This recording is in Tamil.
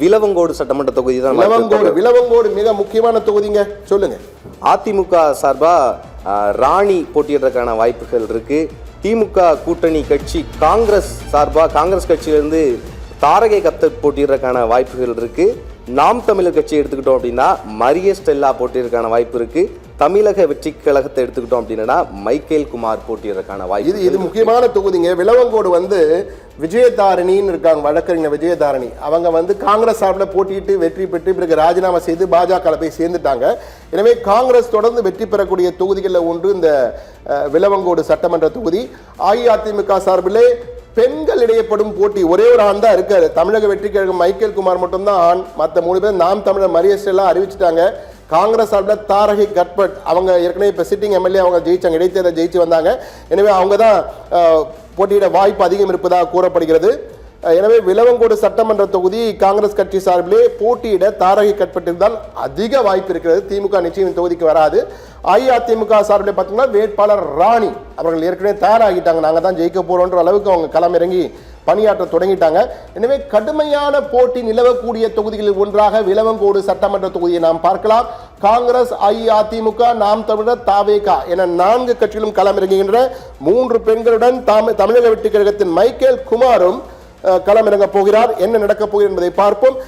விலவங்கோடு சட்டமன்ற தொகுதி தான். விலவங்கோடு மிக முக்கியமான தொகுதிங்க, சொல்லுங்க. அதிமுக சார்பா ராணி போட்டியிடுறதுக்கான வாய்ப்புகள் இருக்கு. திமுக கூட்டணி கட்சி காங்கிரஸ் சார்பா காங்கிரஸ் கட்சியிலிருந்து தாரகை கப்தர் போட்டியிடுறதுக்கான வாய்ப்புகள் இருக்கு. நாம் தமிழர் கட்சி எடுத்துக்கிட்டோம் அப்படின்னா மரிய ஸ்டெல்லா போட்டியிடறதுக்கான வாய்ப்பு இருக்கு. தமிழக வெற்றி கழகத்தை எடுத்துக்கிட்டோம் அப்படின்னா மைக்கேல் குமார் போட்டியிடறதுக்கான வாய்ப்பு. இது முக்கியமான தொகுதிங்க. விலவங்கோடு விஜயதாரணின்னு இருக்காங்க, வழக்கறிஞர் விஜயதாரணி. அவங்க காங்கிரஸ் சார்பில் போட்டியிட்டு வெற்றி பெற்று பிறகு ராஜினாமா செய்து பாஜக போய் சேர்ந்துட்டாங்க. எனவே காங்கிரஸ் தொடர்ந்து வெற்றி பெறக்கூடிய தொகுதிகளில் ஒன்று இந்த விலவங்கோடு சட்டமன்ற தொகுதி. அஇஅதிமுக சார்பிலே பெண்கள் இடையப்படும் போட்டி ஒரே ஒரு ஆண் தான் இருக்காரு. தமிழக வெற்றி கழகம் மைக்கேல் குமார் மட்டும்தான் ஆண். மற்ற 3 பேர் நாம் தமிழர் மரியஸ்டெல்லாம் அறிவிச்சிட்டாங்க. காங்கிரஸ் சார்பில் தாரகை கட்பட், அவங்க ஏற்கனவே இப்போ சிட்டிங் எம்எல்ஏ, அவங்க ஜெயிச்சாங்க, இடைத்தேர்தல் ஜெயிச்சு வந்தாங்க. எனவே அவங்க தான் போட்டியிட வாய்ப்பு அதிகம் இருப்பதாக கூறப்படுகிறது. எனவே விலவங்கோடு சட்டமன்ற தொகுதி காங்கிரஸ் கட்சி சார்பிலே போட்டியிட தாரகை கட்பட்டில் தான் அதிக வாய்ப்பு இருக்கிறது. திமுக நிச்சயம் தொகுதிக்கு வராது. அஇஅதிமுக சார்பில் பார்த்தீங்கன்னா வேட்பாளர் ராணி அவர்கள் ஏற்கனவே தயாராகிட்டாங்க. நாங்கள் தான் ஜெயிக்க போறோன்ற அளவுக்கு அவங்க களமிறங்கி பணியாற்ற தொடங்கிட்டாங்க. எனவே கடுமையான போட்டி நிலவக்கூடிய தொகுதிகளில் ஒன்றாக விலவங்கோடு சட்டமன்ற தொகுதியை நாம் பார்க்கலாம். காங்கிரஸ், அஇஅதிமுக, நாம் தமிழர், தாவேகா என 4 கட்சிகளும் களமிறங்குகின்ற 3 பெண்களுடன் தமிழக வெற்றி கழகத்தின் மைக்கேல் குமாரும் களமிறங்க போகிறார். என்ன நடக்கப் போகிறது என்பதை பார்ப்போம்.